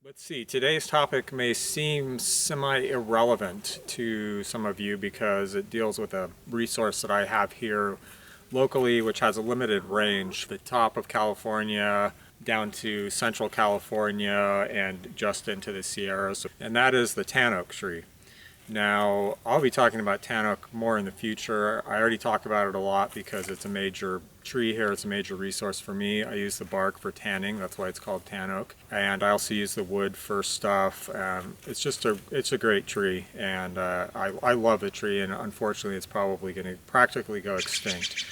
Let's see, today's topic may seem semi-irrelevant to some of you because it deals with a resource that I have here locally, which has a limited range, the top of California down to central California and just into the Sierras, and that is the tan oak tree. Now, I'll be talking about tan oak more in the future. I already talk about it a lot because it's a major tree here. It's a major resource for me. I use the bark for tanning. That's why it's called tan oak. And I also use the wood for stuff. It's a great tree, and I love the tree. And unfortunately, it's probably going to practically go extinct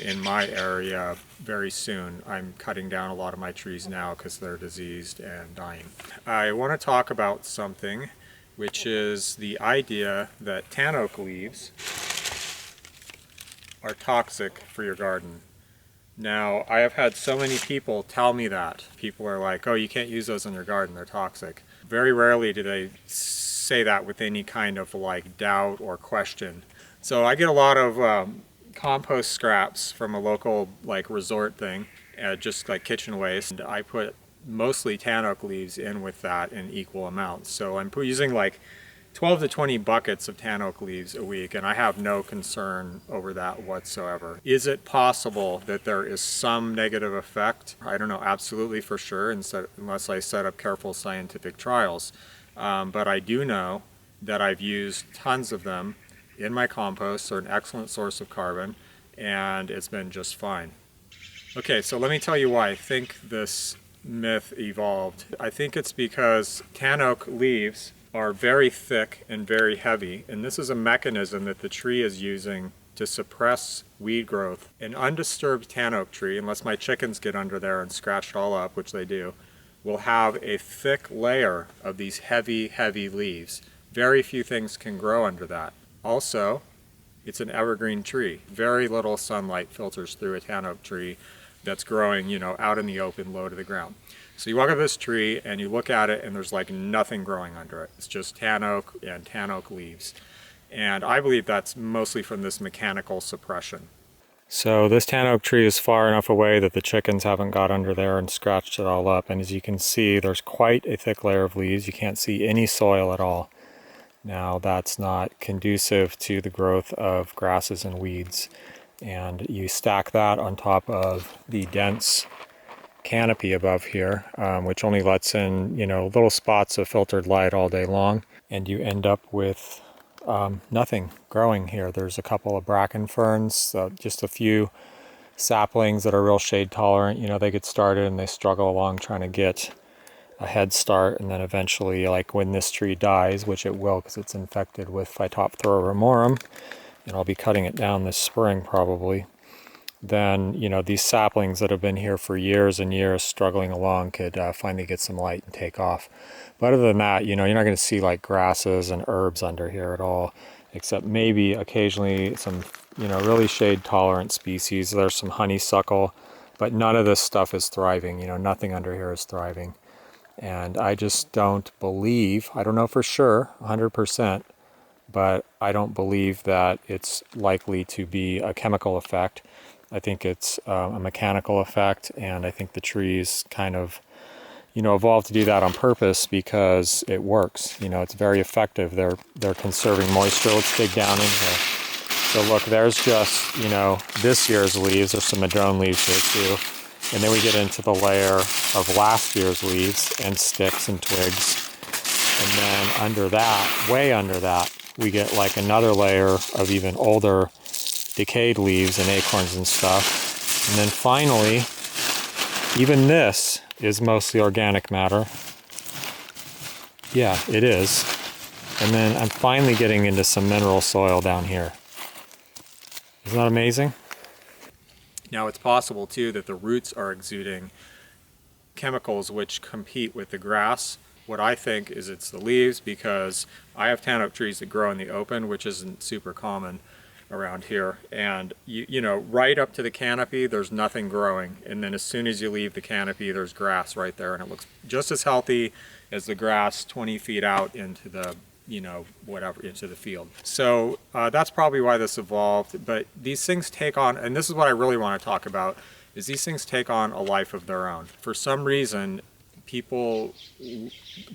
in my area very soon. I'm cutting down a lot of my trees now because they're diseased and dying. I want to talk about something, which is the idea that tan oak leaves are toxic for your garden. Now, I have had so many people tell me that. People are like, oh, you can't use those in your garden, they're toxic. Very rarely do they say that with any kind of like doubt or question. So I get a lot of compost scraps from a local like resort thing, just like kitchen waste. And I put mostly tan oak leaves in with that in equal amounts. So I'm using like 12 to 20 buckets of tan oak leaves a week, and I have no concern over that whatsoever. Is it possible that there is some negative effect? I don't know absolutely for sure, unless I set up careful scientific trials. But I do know that I've used tons of them in my compost. They're an excellent source of carbon, and it's been just fine. Okay, so let me tell you why I think this myth evolved. I think it's because tan oak leaves are very thick and very heavy, and this is a mechanism that the tree is using to suppress weed growth. An undisturbed tan oak tree, unless my chickens get under there and scratch it all up, which they do, will have a thick layer of these heavy, heavy leaves. Very few things can grow under that. Also, it's an evergreen tree. Very little sunlight filters through a tan oak tree that's growing, out in the open, low to the ground. So you walk up this tree and you look at it and there's like nothing growing under it. It's just tan oak and tan oak leaves. And I believe that's mostly from this mechanical suppression. So this tan oak tree is far enough away that the chickens haven't got under there and scratched it all up. And as you can see, there's quite a thick layer of leaves. You can't see any soil at all. Now that's not conducive to the growth of grasses and weeds. And you stack that on top of the dense canopy above here, which only lets in, little spots of filtered light all day long. And you end up with nothing growing here. There's a couple of bracken ferns, just a few saplings that are real shade tolerant. They get started and they struggle along trying to get a head start. And then eventually, like when this tree dies, which it will because it's infected with Phytophthora ramorum, and I'll be cutting it down this spring probably, then, these saplings that have been here for years and years struggling along could finally get some light and take off. But other than that, you're not going to see like grasses and herbs under here at all, except maybe occasionally some, really shade tolerant species. There's some honeysuckle, but none of this stuff is thriving. Nothing under here is thriving. And I just don't believe, I don't know for sure, 100%, but I don't believe that it's likely to be a chemical effect. I think it's a mechanical effect, and I think the trees kind of, evolved to do that on purpose because it works. It's very effective. They're conserving moisture. Let's dig down in here. So look, there's just, this year's leaves. There's some madrone leaves here too. And then we get into the layer of last year's leaves and sticks and twigs. And then under that, way under that, we get like another layer of even older decayed leaves and acorns and stuff. And then finally, even this is mostly organic matter. Yeah, it is. And then I'm finally getting into some mineral soil down here. Isn't that amazing? Now it's possible too that the roots are exuding chemicals which compete with the grass. What I think is it's the leaves, because I have tan oak trees that grow in the open, which isn't super common around here. And right up to the canopy, there's nothing growing. And then as soon as you leave the canopy, there's grass right there, and it looks just as healthy as the grass 20 feet out into the, into the field. So that's probably why this evolved. But these things take on, and this is what I really want to talk about, is these things take on a life of their own. For some reason, people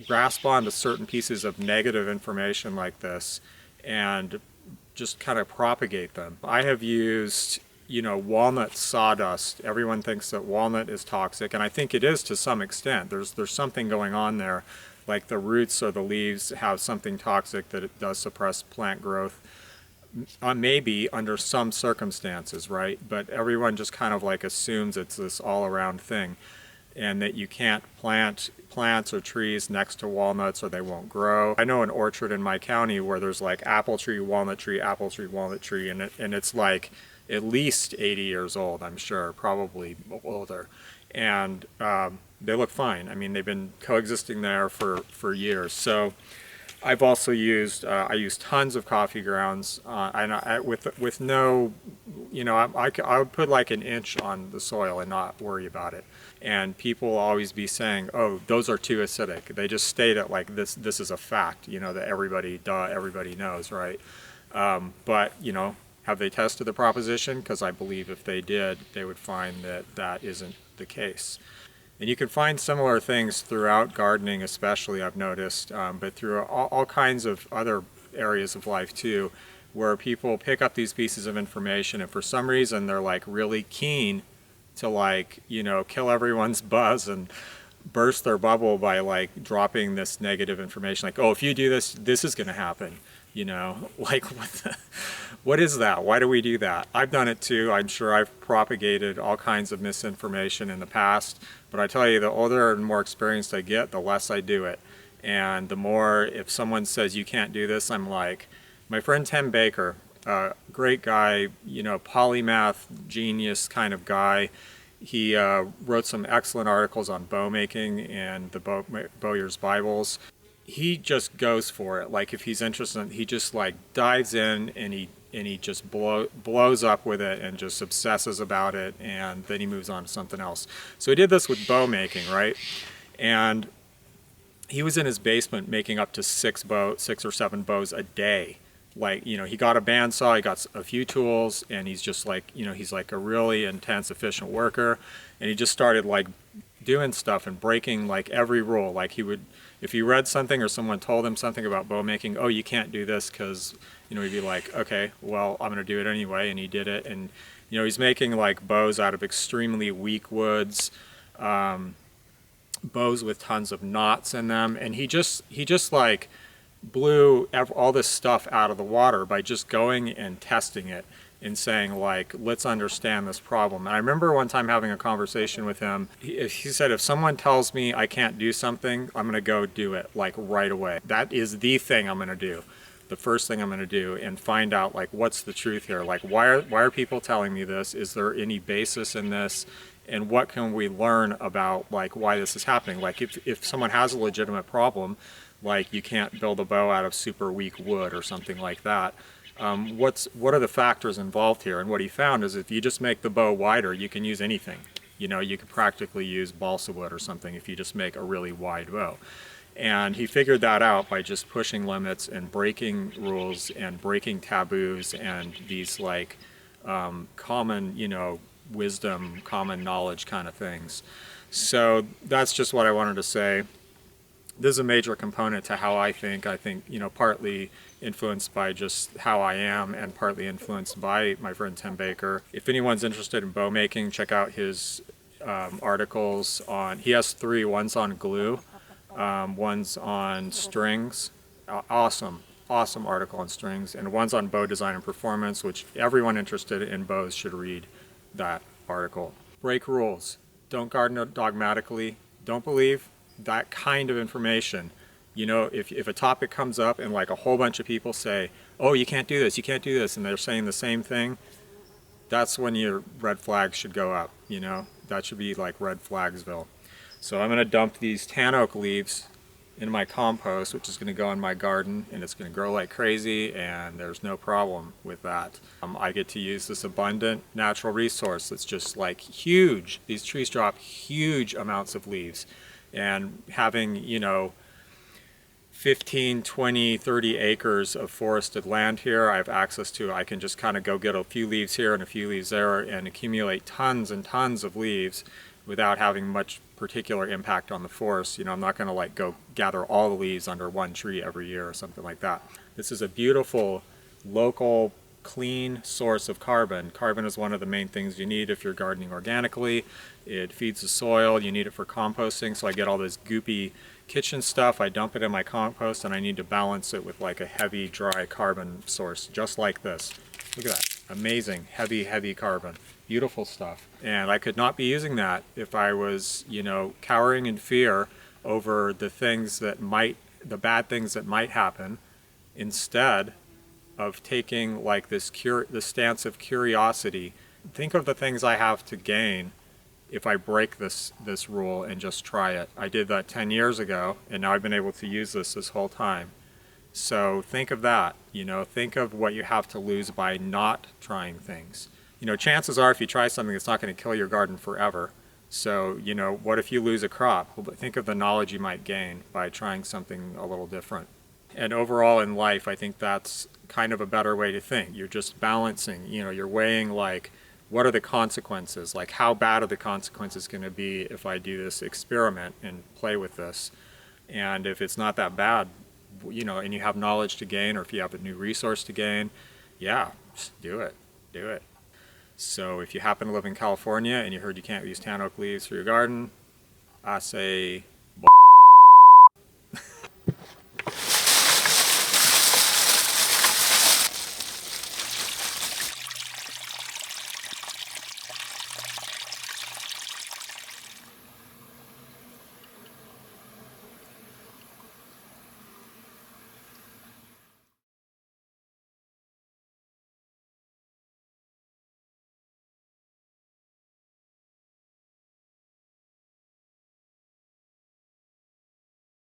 grasp onto certain pieces of negative information like this and just kind of propagate them. I have used, walnut sawdust. Everyone thinks that walnut is toxic, and I think it is to some extent. There's something going on there, like the roots or the leaves have something toxic that it does suppress plant growth. Maybe under some circumstances, right? But everyone just kind of like assumes it's this all-around thing, and that you can't plant plants or trees next to walnuts or they won't grow. I know an orchard in my county where there's like apple tree, walnut tree, and it's like at least 80 years old, I'm sure, probably older. And they look fine. I mean, they've been coexisting there for years. So I've also used, I use tons of coffee grounds, and with no, I would put like an inch on the soil and not worry about it. And people will always be saying, oh, those are too acidic. They just state it like this is a fact, that everybody knows, right? But, have they tested the proposition? Because I believe if they did, they would find that that isn't the case. And you can find similar things throughout gardening, especially, I've noticed, but through all kinds of other areas of life too, where people pick up these pieces of information and for some reason they're like really keen to like, kill everyone's buzz and burst their bubble by like dropping this negative information. Like, oh, if you do this, this is going to happen. Like what is that? Why do we do that? I've done it too. I'm sure I've propagated all kinds of misinformation in the past, but I tell you, the older and more experienced I get, the less I do it. And the more, if someone says you can't do this, I'm like, my friend Tim Baker, great guy, polymath, genius kind of guy. He wrote some excellent articles on bow making and the Bowyer's Bibles. He just goes for it. Like if he's interested, he just like dives in and he just blows up with it and just obsesses about it, and then he moves on to something else. So he did this with bow making, right? And he was in his basement making up to 6 or 7 bows a day. Like, he got a bandsaw, he got a few tools, and he's just like, he's like a really intense, efficient worker. And he just started like doing stuff and breaking like every rule. Like he would, if he read something or someone told him something about bow making, oh, you can't do this because, he'd be like, okay, well, I'm going to do it anyway. And he did it. And, he's making like bows out of extremely weak woods, bows with tons of knots in them. And he just like blew all this stuff out of the water by just going and testing it and saying like, let's understand this problem. And I remember one time having a conversation with him. He said, if someone tells me I can't do something, I'm going to go do it like right away. That is the thing I'm going to do. The first thing I'm going to do, and find out like what's the truth here. Like why are people telling me this? Is there any basis in this? And what can we learn about like why this is happening? Like if someone has a legitimate problem, like you can't build a bow out of super weak wood or something like that. What are the factors involved here? And what he found is if you just make the bow wider, you can use anything. You could practically use balsa wood or something if you just make a really wide bow. And he figured that out by just pushing limits and breaking rules and breaking taboos and these like common, wisdom, common knowledge kind of things. So that's just what I wanted to say. This is a major component to how I think, partly influenced by just how I am and partly influenced by my friend Tim Baker. If anyone's interested in bow making, check out his articles he has 3, one's on glue, one's on strings, awesome article on strings, and one's on bow design and performance, which everyone interested in bows should read that article. Break rules. Don't garden dogmatically. Don't believe that kind of information. If a topic comes up and like a whole bunch of people say, oh, you can't do this, and they're saying the same thing, that's when your red flags should go up. That should be like red flagsville. So I'm going to dump these tan oak leaves in my compost, which is going to go in my garden, and it's going to grow like crazy, and there's no problem with that. I get to use this abundant natural resource that's just like huge. These trees drop huge amounts of leaves. And having, 15, 20, 30 acres of forested land here, I have access to. I can just kind of go get a few leaves here and a few leaves there and accumulate tons and tons of leaves without having much particular impact on the forest. You know, I'm not going to like go gather all the leaves under one tree every year or something like that. This is a beautiful, local, clean source of carbon. Carbon is one of the main things you need if you're gardening organically. It feeds the soil. You need it for composting. So I get all this goopy kitchen stuff. I dump it in my compost, and I need to balance it with like a heavy, dry carbon source, just like this. Look at that. Amazing, heavy, heavy carbon. Beautiful stuff. And I could not be using that if I was, you know, cowering in fear over the bad things that might happen, instead of taking like the stance of curiosity. Think of the things I have to gain if I break this rule and just try it. I did that 10 years ago, and now I've been able to use this whole time. So think of that, you know, think of what you have to lose by not trying things. You know, chances are if you try something, it's not going to kill your garden forever. So, you know, what if you lose a crop? Well, think of the knowledge you might gain by trying something a little different. And overall in life, I think that's kind of a better way to think. You're just balancing, you know, you're weighing like, what are the consequences? Like, how bad are the consequences going to be if I do this experiment and play with this? And if it's not that bad, you know, and you have knowledge to gain, or if you have a new resource to gain, yeah, just do it. Do it. So if you happen to live in California and you heard you can't use tan oak leaves for your garden, I say